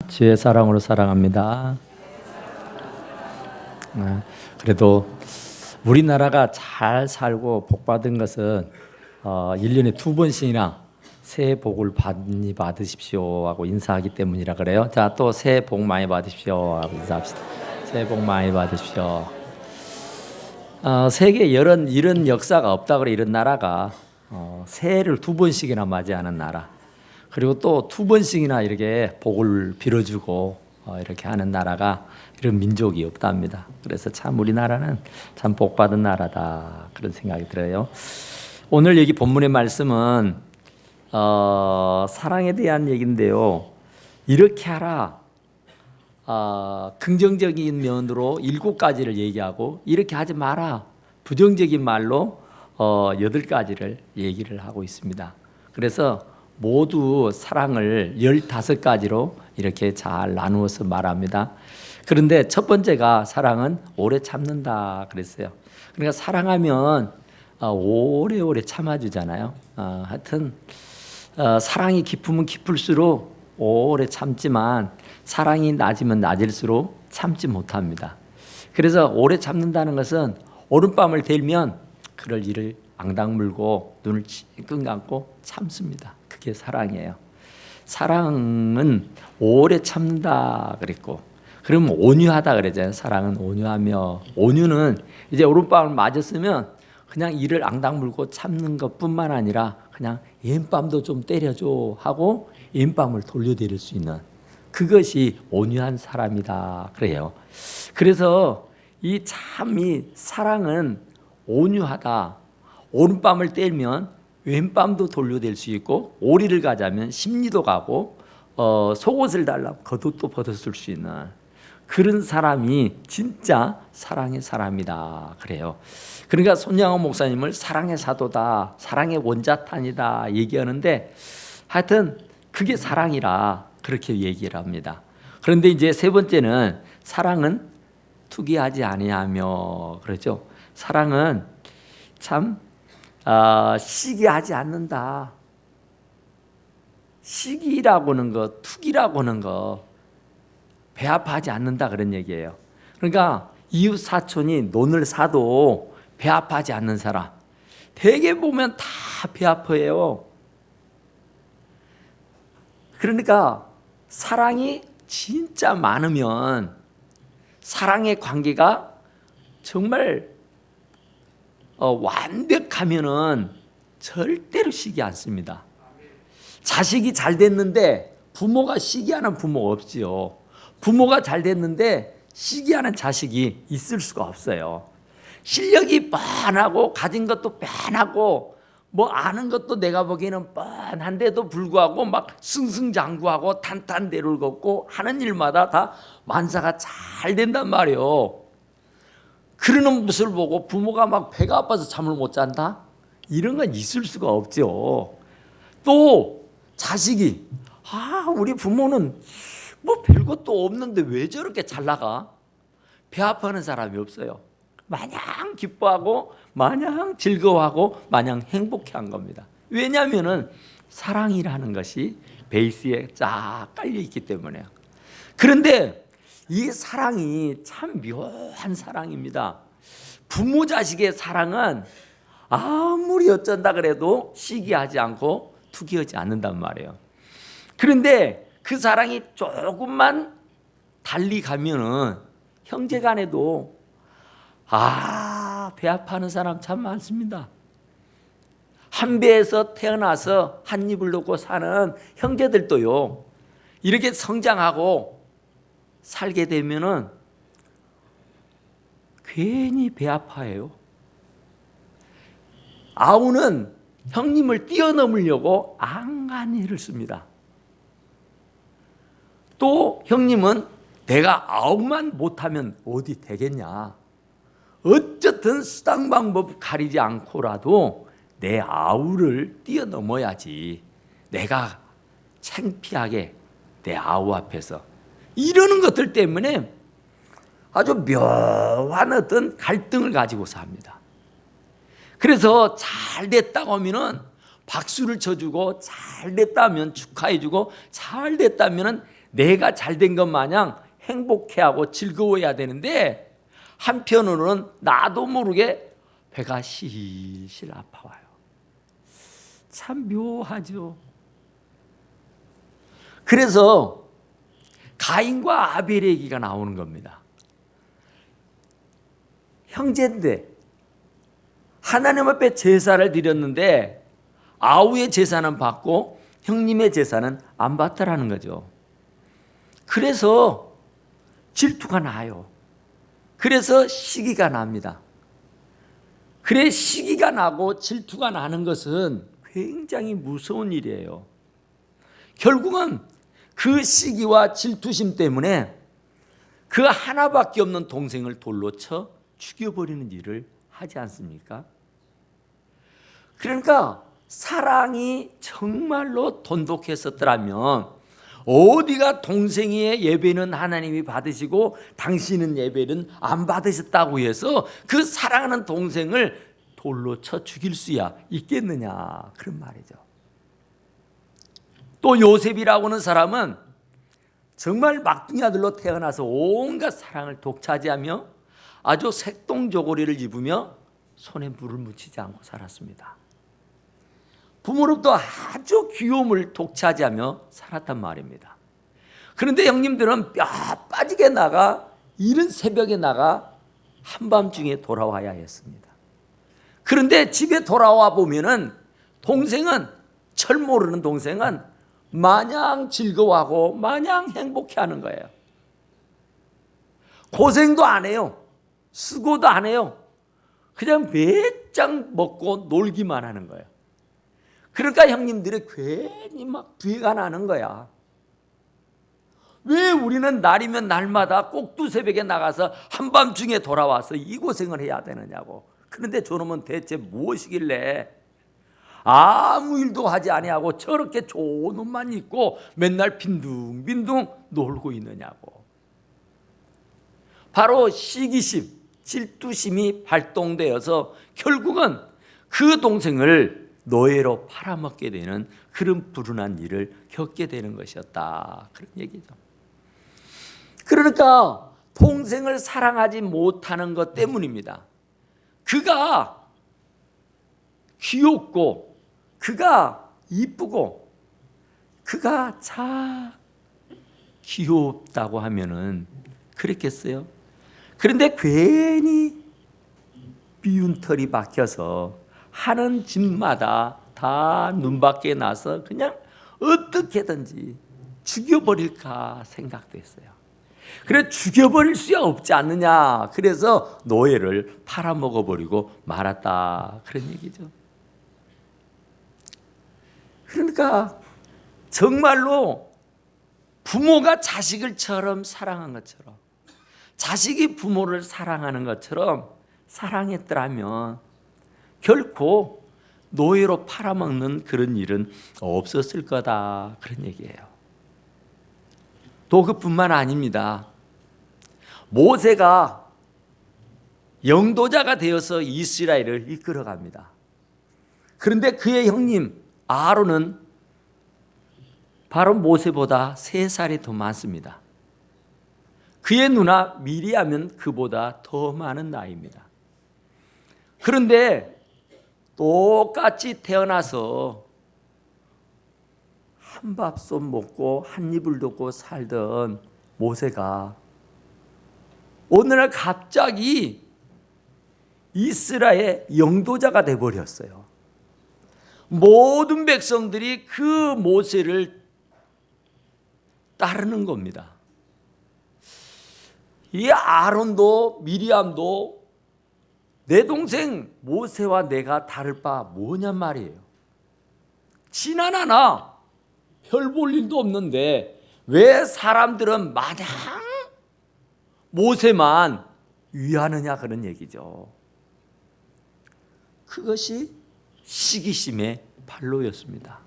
주의 사랑으로 사랑합니다. 그래도 우리나라가 잘 살고 복 받은 것은 1년에 두 번씩이나 새해 복을 많이 받으십시오 하고 인사하기 때문이라 그래요. 자, 또 새해 복 많이 받으십시오 하고 인사합시다. 새해 복 많이 받으십시오. 세계에 이런 역사가 없다 그래. 이런 나라가 새해를 두 번씩이나 맞이하는 나라. 그리고 또 두 번씩이나 이렇게 복을 빌어주고 이렇게 하는 나라가, 이런 민족이 없답니다. 그래서 참 우리나라는 참 복받은 나라다, 그런 생각이 들어요. 오늘 여기 본문의 말씀은 사랑에 대한 얘기인데요. 이렇게 하라, 긍정적인 면으로 7가지를 얘기하고, 이렇게 하지 마라, 부정적인 말로 8가지를 얘기를 하고 있습니다. 그래서 모두 사랑을 15가지로 이렇게 잘 나누어서 말합니다. 그런데 첫 번째가 사랑은 오래 참는다 그랬어요. 그러니까 사랑하면 오래오래 참아주잖아요. 하여튼 사랑이 깊으면 깊을수록 오래 참지만, 사랑이 낮으면 낮을수록 참지 못합니다. 그래서 오래 참는다는 것은 오른밤을 들면 그럴 일을 앙당 물고 눈을 찔끔 감고 참습니다. 그게 사랑이에요. 사랑은 오래 참는다 그랬고, 그러면 온유하다 그러잖아요. 사랑은 온유하며, 온유는 이제 오른밤을 맞았으면 그냥 이를 앙당 물고 참는 것뿐만 아니라 그냥 왼밤도 좀 때려줘 하고 왼밤을 돌려드릴 수 있는, 그것이 온유한 사람이다 그래요. 그래서 이 사랑은 온유하다. 오른밤을 때리면 왼밤도 돌려댈 수 있고, 오리를 가자면 심리도 가고, 속옷을 달라면 겉옷도 벗었을 수 있는 그런 사람이 진짜 사랑의 사람이다 그래요. 그러니까 손양원 목사님을 사랑의 사도다, 사랑의 원자탄이다 얘기하는데, 하여튼 그게 사랑이라 그렇게 얘기를 합니다. 그런데 이제 세 번째는 사랑은 투기하지 아니하며 그러죠. 사랑은 참 시기하지 않는다. 시기라고 하는 거, 투기라고 하는 거 배아파하지 않는다, 그런 얘기예요. 그러니까 이웃 사촌이 논을 사도 배아파하지 않는 사람, 대개 보면 다 배아파해요. 그러니까 사랑이 진짜 많으면, 사랑의 관계가 정말 완벽하면은 절대로 시기 않습니다. 자식이 잘 됐는데 부모가 시기하는 부모가 없지요. 부모가 잘 됐는데 시기하는 자식이 있을 수가 없어요. 실력이 뻔하고 가진 것도 뻔하고 뭐 아는 것도 내가 보기에는 뻔한데도 불구하고 막 승승장구하고 탄탄대로를 걷고 하는 일마다 다 만사가 잘 된단 말이에요. 그러는 모습을 보고 부모가 막 배가 아파서 잠을 못 잔다? 이런 건 있을 수가 없죠. 또 자식이 우리 부모는 뭐 별것도 없는데 왜 저렇게 잘 나가? 배 아파하는 사람이 없어요. 마냥 기뻐하고 마냥 즐거워하고 마냥 행복해한 겁니다. 왜냐하면은 사랑이라는 것이 베이스에 쫙 깔려 있기 때문에요. 그런데 이 사랑이 참 묘한 사랑입니다. 부모 자식의 사랑은 아무리 어쩐다 그래도 시기하지 않고 투기하지 않는단 말이에요. 그런데 그 사랑이 조금만 달리 가면은 형제 간에도 배 아파하는 사람 참 많습니다. 한 배에서 태어나서 한 입을 놓고 사는 형제들도요, 이렇게 성장하고 살게 되면은 괜히 배 아파해요. 아우는 형님을 뛰어넘으려고 안간히 애를 씁니다. 또 형님은 내가 아우만 못하면 어디 되겠냐, 어쨌든 수단 방법 가리지 않고라도 내 아우를 뛰어넘어야지, 내가 창피하게 내 아우 앞에서, 이러는 것들 때문에 아주 묘한 어떤 갈등을 가지고 삽니다. 그래서 잘 됐다고 하면은 박수를 쳐주고, 잘 됐다면 축하해주고, 잘 됐다면은 내가 잘된 것 마냥 행복해하고 즐거워해야 되는데 한편으로는 나도 모르게 배가 실실 아파와요. 참 묘하죠. 그래서 가인과 아벨의 얘기가 나오는 겁니다. 형제인데 하나님 앞에 제사를 드렸는데 아우의 제사는 받고 형님의 제사는 안 받더라는 거죠. 그래서 질투가 나요. 그래서 시기가 납니다. 그래 시기가 나고 질투가 나는 것은 굉장히 무서운 일이에요. 결국은 그 시기와 질투심 때문에 그 하나밖에 없는 동생을 돌로 쳐 죽여버리는 일을 하지 않습니까? 그러니까 사랑이 정말로 돈독했었더라면 어디가 동생의 예배는 하나님이 받으시고 당신은 예배는 안 받으셨다고 해서 그 사랑하는 동생을 돌로 쳐 죽일 수야 있겠느냐, 그런 말이죠. 또 요셉이라고 하는 사람은 정말 막둥이 아들로 태어나서 온갖 사랑을 독차지하며 아주 색동저고리를 입으며 손에 물을 묻히지 않고 살았습니다. 부모로부터 아주 귀여움을 독차지하며 살았단 말입니다. 그런데 형님들은 뼈 빠지게 나가 이른 새벽에 나가 한밤중에 돌아와야 했습니다. 그런데 집에 돌아와 보면은 동생은, 철 모르는 동생은 마냥 즐거워하고 마냥 행복해하는 거예요. 고생도 안 해요. 수고도 안 해요. 그냥 매장 먹고 놀기만 하는 거예요. 그러니까 형님들이 괜히 막 뒤가 나는 거야. 왜 우리는 날이면 날마다 꼭 두새벽에 나가서 한밤중에 돌아와서 이 고생을 해야 되느냐고. 그런데 저놈은 대체 무엇이길래 아무 일도 하지 아니하고 저렇게 좋은 옷만 입고 맨날 빈둥빈둥 놀고 있느냐고. 바로 시기심, 질투심이 발동되어서 결국은 그 동생을 노예로 팔아먹게 되는 그런 불운한 일을 겪게 되는 것이었다, 그런 얘기죠. 그러니까 동생을 사랑하지 못하는 것 때문입니다. 그가 귀엽고 그가 이쁘고 그가 참 귀엽다고 하면은 그랬겠어요? 그런데 괜히 비운 털이 박혀서 하는 집마다 다 눈밖에 나서 그냥 어떻게든지 죽여버릴까 생각도 했어요. 그래 죽여버릴 수야 없지 않느냐. 그래서 노예를 팔아먹어버리고 말았다, 그런 얘기죠. 그러니까 정말로 부모가 자식을처럼 사랑한 것처럼, 자식이 부모를 사랑하는 것처럼 사랑했더라면 결코 노예로 팔아먹는 그런 일은 없었을 거다, 그런 얘기예요. 또 그뿐만 아닙니다. 모세가 영도자가 되어서 이스라엘을 이끌어갑니다. 그런데 그의 형님 아론은 바로 모세보다 3살이 더 많습니다. 그의 누나 미리암은 그보다 더 많은 나이입니다. 그런데 똑같이 태어나서 한 밥솥 먹고 한 입을 덮고 살던 모세가 어느 날 갑자기 이스라엘 영도자가 되어버렸어요. 모든 백성들이 그 모세를 따르는 겁니다. 이 아론도 미리암도 내 동생 모세와 내가 다를 바 뭐냔 말이에요. 지난 하나 별 볼 일도 없는데 왜 사람들은 마냥 모세만 위하느냐, 그런 얘기죠. 그것이 시기심의 발로였습니다.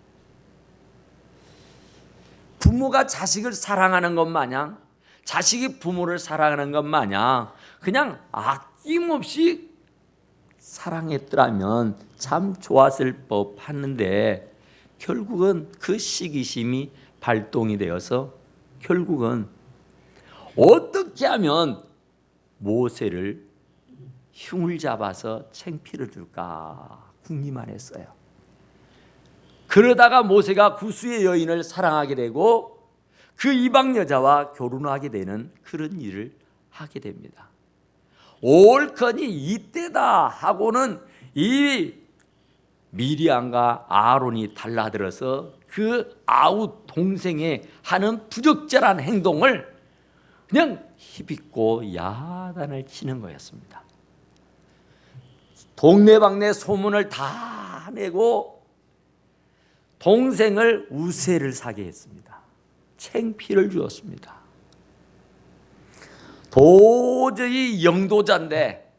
부모가 자식을 사랑하는 것 마냥, 자식이 부모를 사랑하는 것 마냥 그냥 아낌없이 사랑했더라면 참 좋았을 법했는데 결국은 그 시기심이 발동이 되어서 결국은 어떻게 하면 모세를 흉을 잡아서 창피를 줄까 궁리만 했어요. 그러다가 모세가 구스의 여인을 사랑하게 되고 그 이방 여자와 결혼하게 되는 그런 일을 하게 됩니다. 옳거니 이때다 하고는 이 미리암과 아론이 달라들어서 그 아웃 동생의 하는 부적절한 행동을 그냥 힘입고 야단을 치는 거였습니다. 동네방네 소문을 다 내고 동생을 우세를 사게 했습니다. 창피를 주었습니다. 도저히 영도자인데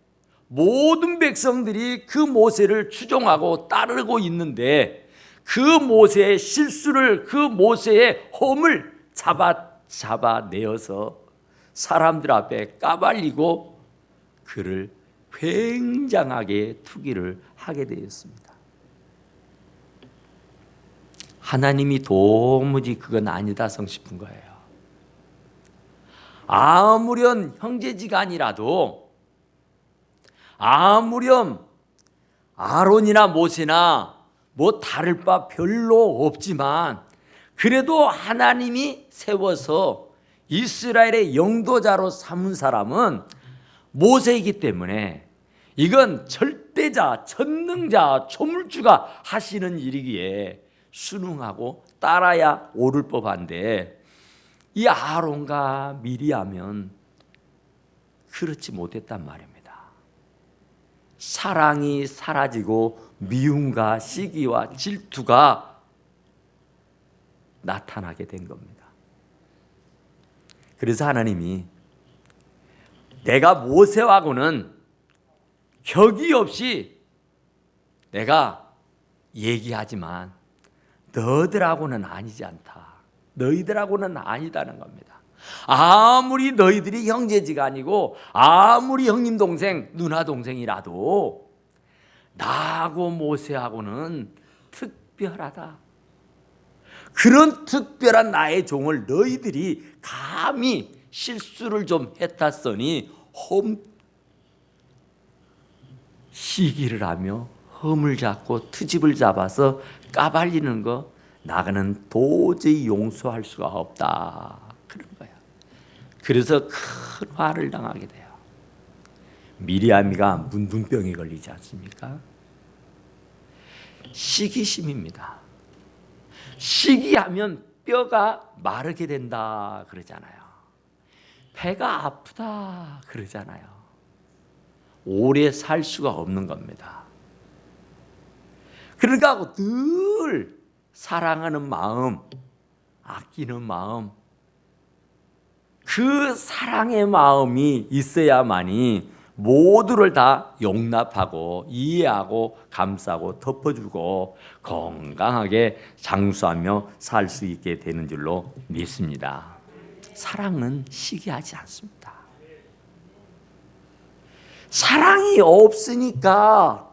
모든 백성들이 그 모세를 추종하고 따르고 있는데 그 모세의 실수를, 그 모세의 험을 잡아내어서 사람들 앞에 까발리고 그를 굉장하게 투기를 하게 되었습니다. 하나님이 도무지 그건 아니다성 싶은 거예요. 아무렴 형제지간이라도, 아무렴 아론이나 모세나 뭐 다를 바 별로 없지만 그래도 하나님이 세워서 이스라엘의 영도자로 삼은 사람은 모세이기 때문에 이건 절대자, 전능자, 조물주가 하시는 일이기에 순응하고 따라야 옳을 법한데 이 아론과 미리암은 그렇지 못했단 말입니다. 사랑이 사라지고 미움과 시기와 질투가 나타나게 된 겁니다. 그래서 하나님이 내가 모세하고는 격이 없이 내가 얘기하지만 너희들하고는 아니지 않다. 너희들하고는 아니다는 겁니다. 아무리 너희들이 형제지간이고 아무리 형님 동생 누나 동생이라도 나하고 모세하고는 특별하다. 그런 특별한 나의 종을 너희들이 감히 실수를 좀 했다더니 시기를 하며 험을 잡고 트집을 잡아서 까발리는 거 나는 도저히 용서할 수가 없다. 그런 거야. 그래서 큰 화를 당하게 돼요. 미리암이가 문둥병에 걸리지 않습니까? 시기심입니다. 시기하면 뼈가 마르게 된다 그러잖아요. 배가 아프다 그러잖아요. 오래 살 수가 없는 겁니다. 그러니까 늘 사랑하는 마음, 아끼는 마음, 그 사랑의 마음이 있어야만이 모두를 다 용납하고 이해하고 감싸고 덮어주고 건강하게 장수하며 살 수 있게 되는 줄로 믿습니다. 사랑은 시기하지 않습니다. 사랑이 없으니까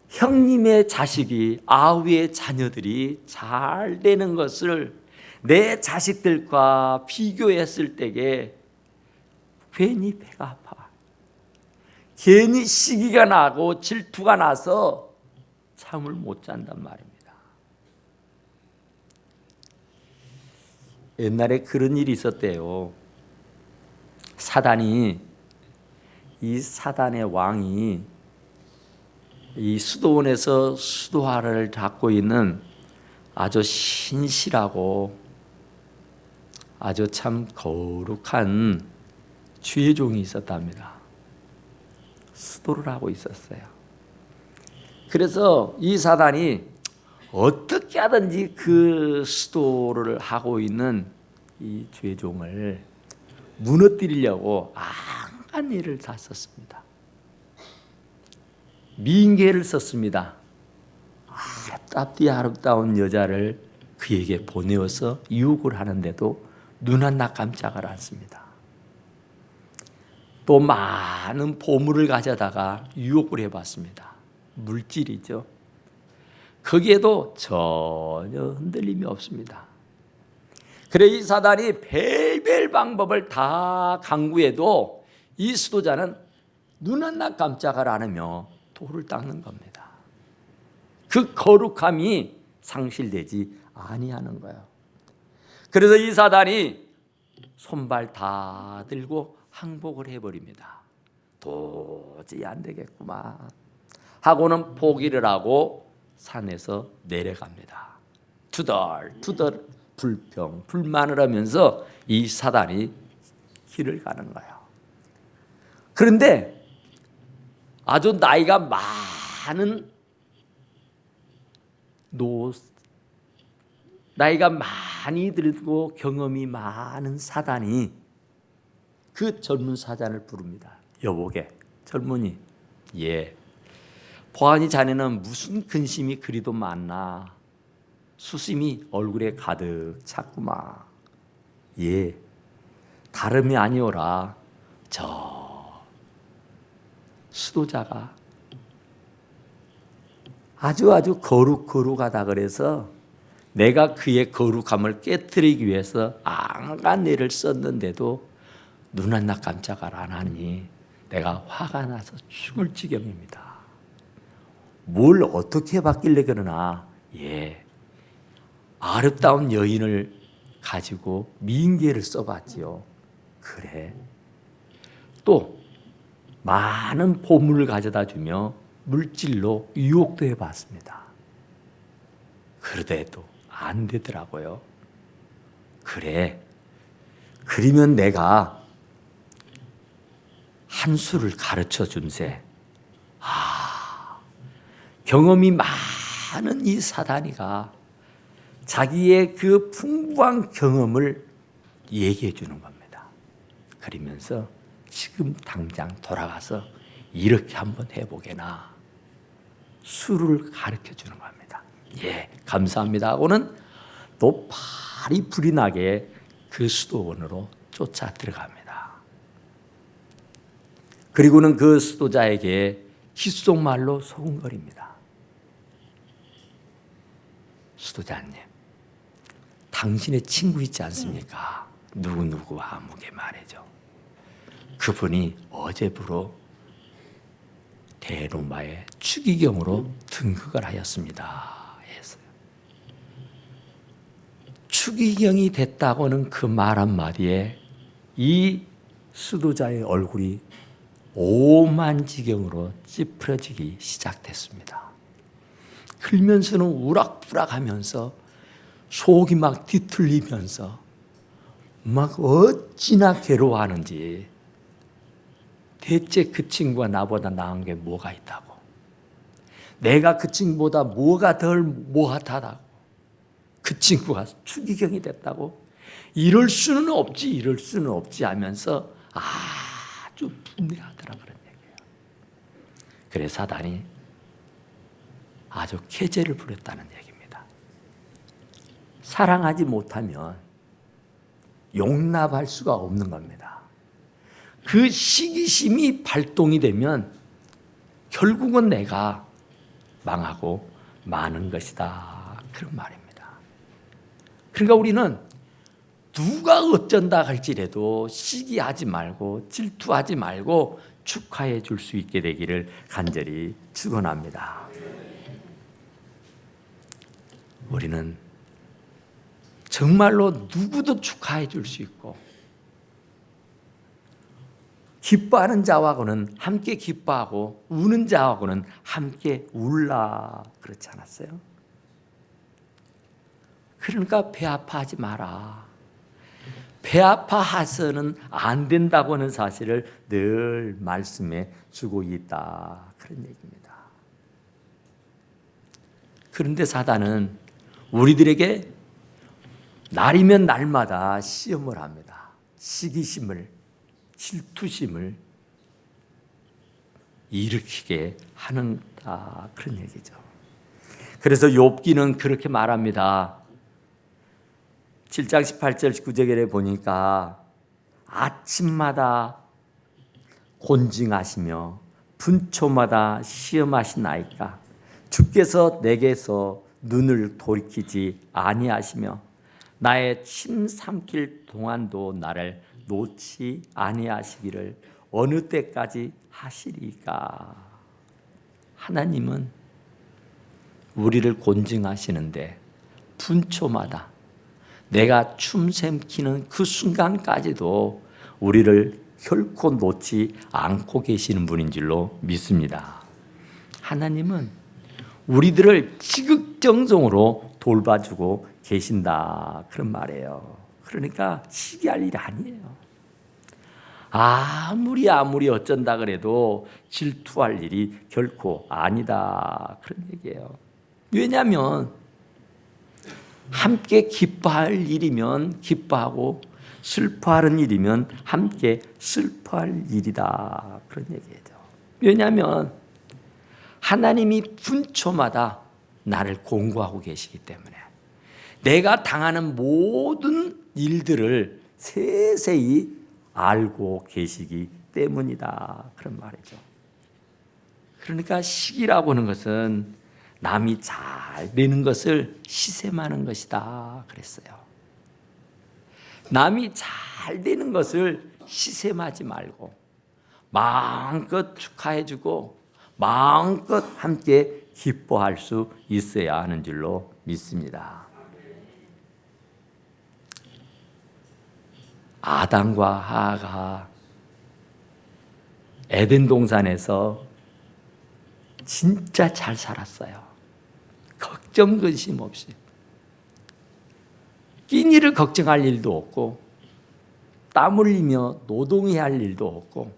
형님의 자식이, 아우의 자녀들이 잘 되는 것을 내 자식들과 비교했을 때에 괜히 배가 아파. 괜히 시기가 나고 질투가 나서 잠을 못 잔단 말입니다. 옛날에 그런 일이 있었대요. 이 사단의 왕이 이 수도원에서 수도화를 잡고 있는 아주 신실하고 아주 참 거룩한 주의종이 있었답니다. 수도를 하고 있었어요. 그래서 이 사단이 어떻게 하든지 그 수도를 하고 있는 이 주의종을 무너뜨리려고 안간 일을 다 썼습니다. 민계를 썼습니다. 아름다운 여자를 그에게 보내어서 유혹을 하는데도 눈 하나 깜짝을 않습니다. 또 많은 보물을 가져다가 유혹을 해봤습니다. 물질이죠. 거기에도 전혀 흔들림이 없습니다. 그래 이 사단이 별별 방법을 다 강구해도 이 수도자는 눈 하나 깜짝을 안 하며 돌을 닦는 겁니다. 그 거룩함이 상실되지 아니하는 거예요. 그래서 이 사단이 손발 다 들고 항복을 해버립니다. 도저히 안 되겠구만 하고는 포기를 하고 산에서 내려갑니다. 투덜투덜 불평 불만을 하면서 이 사단이 길을 가는 거예요. 그런데 아주 나이가 많은 나이가 많이 들고 경험이 많은 사단이 그 젊은 사단을 부릅니다. 여보게 젊은이, 예, 보아하니 자네는 무슨 근심이 그리도 많나? 수심이 얼굴에 가득 찼구만. 예, 다름이 아니오라. 저 수도자가 아주 거룩하다 그래서 내가 그의 거룩함을 깨뜨리기 위해서 안간 애를 썼는데도 눈 하나 깜짝을 안 하니 내가 화가 나서 죽을 지경입니다. 뭘 어떻게 받길래 그러나? 예, 아름다운 여인을 가지고 미인계를 써봤지요. 그래, 또 많은 보물을 가져다 주며 물질로 유혹도 해봤습니다. 그래도 안 되더라고요. 그래, 그러면 내가 한 수를 가르쳐 준세. 경험이 많은 이 사단이가 자기의 그 풍부한 경험을 얘기해 주는 겁니다. 그러면서 지금 당장 돌아가서 이렇게 한번 해보게나 수를 가르쳐 주는 겁니다. 예, 감사합니다 하고는 또 발이 불이 나게 그 수도원으로 쫓아 들어갑니다. 그리고는 그 수도자에게 귓속말로 소근거립니다. 수도자님, 당신의 친구 있지 않습니까? 누구누구 아무개 말이죠. 그분이 어제부로 대로마의 추기경으로 등극을 하였습니다 했어요. 추기경이 됐다고는 그 말 한마디에 이 수도자의 얼굴이 오만지경으로 찌푸려지기 시작됐습니다. 끌면서는 우락부락하면서 속이 막 뒤틀리면서 막 어찌나 괴로워하는지, 대체 그 친구가 나보다 나은 게 뭐가 있다고, 내가 그 친구보다 뭐가 덜 뭐하다고, 그 친구가 추기경이 됐다고, 이럴 수는 없지 하면서 아주 분해하더라 그런 얘기예요. 그래 사단이 아주 계제를 부렸다는 얘기입니다. 사랑하지 못하면 용납할 수가 없는 겁니다. 그 시기심이 발동이 되면 결국은 내가 망하고 마는 것이다, 그런 말입니다. 그러니까 우리는 누가 어쩐다 할지라도 시기하지 말고 질투하지 말고 축하해 줄 수 있게 되기를 간절히 축원합니다. 우리는 정말로 누구도 축하해 줄 수 있고, 기뻐하는 자하고는 함께 기뻐하고 우는 자하고는 함께 울라 그렇지 않았어요? 그러니까 배 아파하지 마라. 배 아파해서는 안 된다고 하는 사실을 늘 말씀해 주고 있다, 그런 얘기입니다. 그런데 사단은 우리들에게 날이면 날마다 시험을 합니다. 시기심을, 질투심을 일으키게 하는다, 그런 얘기죠. 그래서 욥기는 그렇게 말합니다. 7장 18절 19절에 보니까 아침마다 곤징하시며 분초마다 시험하시나이까 주께서 내게서 눈을 돌이키지 아니하시며 나의 침 삼킬 동안도 나를 놓지 아니하시기를 어느 때까지 하시리까. 하나님은 우리를 곤증하시는데 분초마다 내가 춤 삼키는 그 순간까지도 우리를 결코 놓지 않고 계시는 분인 줄로 믿습니다. 하나님은 우리들을 지극정성으로 돌봐주고 계신다, 그런 말이에요. 그러니까 시기할 일이 아니에요. 아무리 어쩐다 그래도 질투할 일이 결코 아니다, 그런 얘기예요. 왜냐하면 함께 기뻐할 일이면 기뻐하고 슬퍼하는 일이면 함께 슬퍼할 일이다, 그런 얘기죠. 왜냐하면 하나님이 분초마다 나를 공고하고 계시기 때문에 내가 당하는 모든 일들을 세세히 알고 계시기 때문이다, 그런 말이죠. 그러니까 시기라고 하는 것은 남이 잘 되는 것을 시샘하는 것이다 그랬어요. 남이 잘 되는 것을 시샘하지 말고 마음껏 축하해주고 마음껏 함께 기뻐할 수 있어야 하는 줄로 믿습니다. 아담과 하와가 에덴 동산에서 진짜 잘 살았어요. 걱정 근심 없이. 끼니를 걱정할 일도 없고 땀 흘리며 노동해야 할 일도 없고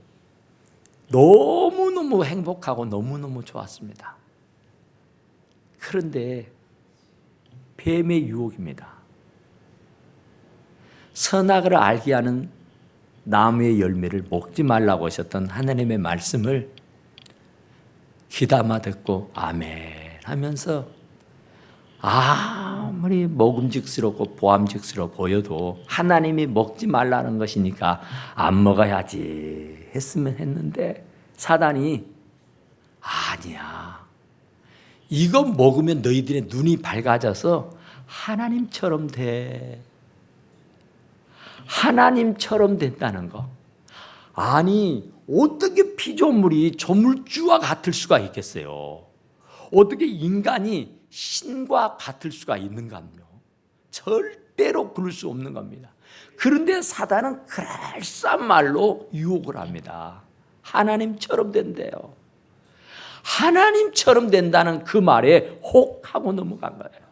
너무너무 행복하고 너무너무 좋았습니다. 그런데 뱀의 유혹입니다. 선악을 알게 하는 나무의 열매를 먹지 말라고 하셨던 하나님의 말씀을 귀담아 듣고 아멘 하면서 아무리 먹음직스럽고 보암직스러워 보여도 하나님이 먹지 말라는 것이니까 안 먹어야지 했으면 했는데 사단이 아니야, 이거 먹으면 너희들의 눈이 밝아져서 하나님처럼 돼. 하나님처럼 된다는 거. 아니 어떻게 피조물이 조물주와 같을 수가 있겠어요? 어떻게 인간이 신과 같을 수가 있는가요? 절대로 그럴 수 없는 겁니다. 그런데 사단은 그럴싸한 말로 유혹을 합니다. 하나님처럼 된대요. 하나님처럼 된다는 그 말에 혹하고 넘어간 거예요.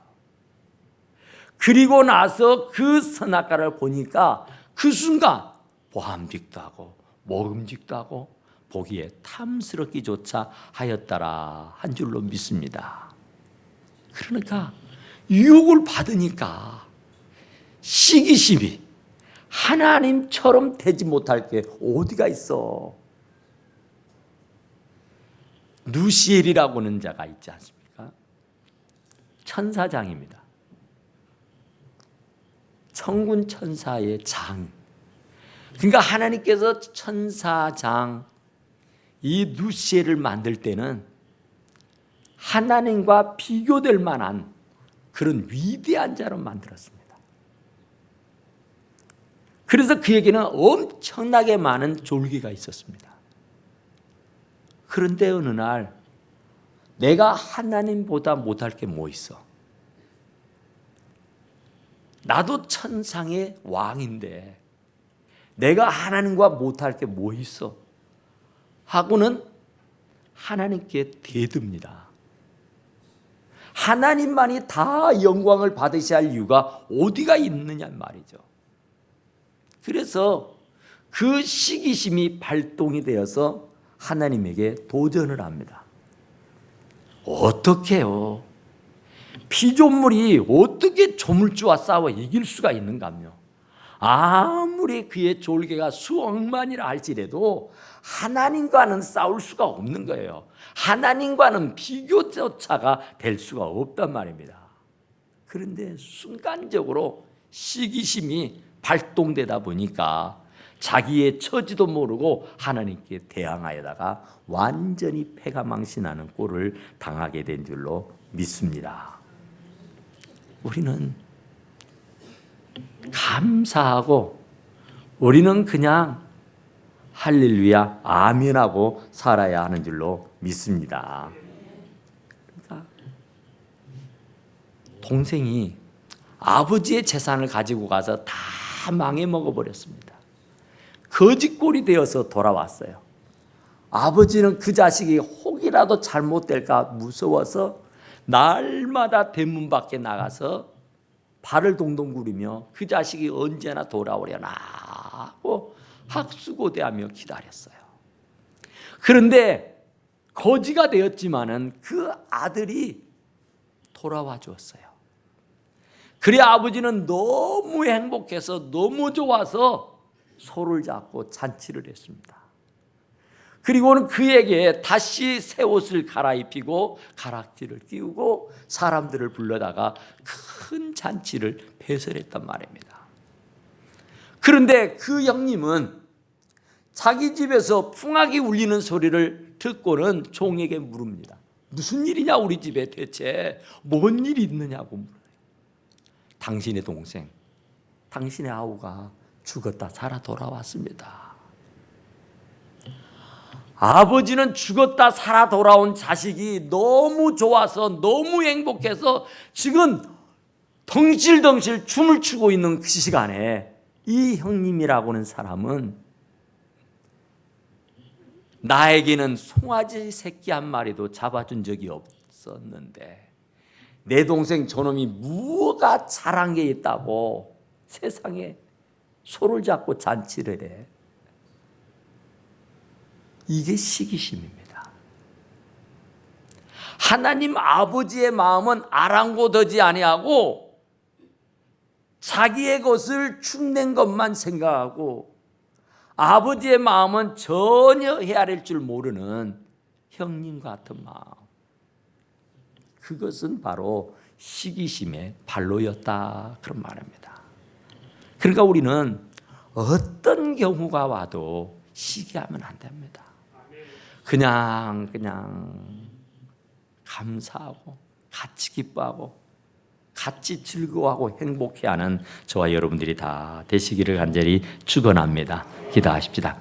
그리고 나서 그 선악과를 보니까 그 순간 보암직도 하고 먹음직도 하고 보기에 탐스럽기조차 하였더라 한 줄로 믿습니다. 그러니까 유혹을 받으니까 시기심이 하나님처럼 되지 못할 게 어디가 있어. 누시엘이라고 하는 자가 있지 않습니까? 천사장입니다. 천군 천사의 장. 그러니까 하나님께서 천사장 이 누시엘을 만들 때는 하나님과 비교될 만한 그런 위대한 자로 만들었습니다. 그래서 그에게는 엄청나게 많은 졸기가 있었습니다. 그런데 어느 날 내가 하나님보다 못할 게 뭐 있어? 나도 천상의 왕인데 내가 하나님과 못할 게 뭐 있어? 하고는 하나님께 대듭니다. 하나님만이 다 영광을 받으셔야 할 이유가 어디가 있느냐 말이죠. 그래서 그 시기심이 발동이 되어서 하나님에게 도전을 합니다. 어떻게요? 피조물이 어떻게 조물주와 싸워 이길 수가 있는가요? 아무리 그의 졸개가 수억만이라 할지라도 하나님과는 싸울 수가 없는 거예요. 하나님과는 비교조차가 될 수가 없단 말입니다. 그런데 순간적으로 시기심이 발동되다 보니까 자기의 처지도 모르고 하나님께 대항하여다가 완전히 패가 망신하는 꼴을 당하게 된 줄로 믿습니다. 우리는 감사하고 우리는 그냥 할렐루야 아멘하고 살아야 하는 줄로 믿습니다. 그러니까 동생이 아버지의 재산을 가지고 가서 다 망해 먹어버렸습니다. 거지꼴이 되어서 돌아왔어요. 아버지는 그 자식이 혹이라도 잘못될까 무서워서 날마다 대문 밖에 나가서 발을 동동 구르며 그 자식이 언제나 돌아오려나 하고 학수고대하며 기다렸어요. 그런데 거지가 되었지만은 그 아들이 돌아와 주었어요. 그래 아버지는 너무 행복해서 너무 좋아서 소를 잡고 잔치를 했습니다. 그리고는 그에게 다시 새 옷을 갈아입히고 가락지를 띄우고 사람들을 불러다가 큰 잔치를 배설했단 말입니다. 그런데 그 형님은 자기 집에서 풍악이 울리는 소리를 듣고는 종에게 물습니다. 무슨 일이냐 우리 집에 대체 뭔 일이 있느냐고 물어요. 당신의 동생, 당신의 아우가 죽었다 살아 돌아왔습니다. 아버지는 죽었다 살아 돌아온 자식이 너무 좋아서 너무 행복해서 지금 덩실덩실 춤을 추고 있는 그 시간에 이 형님이라고는 사람은 나에게는 송아지 새끼 한 마리도 잡아준 적이 없었는데 내 동생 저놈이 뭐가 잘한 게 있다고 세상에 소를 잡고 잔치를 해. 이게 시기심입니다. 하나님 아버지의 마음은 아랑곳하지 아니하고 자기의 것을 축낸 것만 생각하고 아버지의 마음은 전혀 헤아릴 줄 모르는 형님 같은 마음. 그것은 바로 시기심의 발로였다 그런 말입니다. 그러니까 우리는 어떤 경우가 와도 시기하면 안 됩니다. 그냥 감사하고 같이 기뻐하고 같이 즐거워하고 행복해하는 저와 여러분들이 다 되시기를 간절히 축원합니다. 기도하십시다.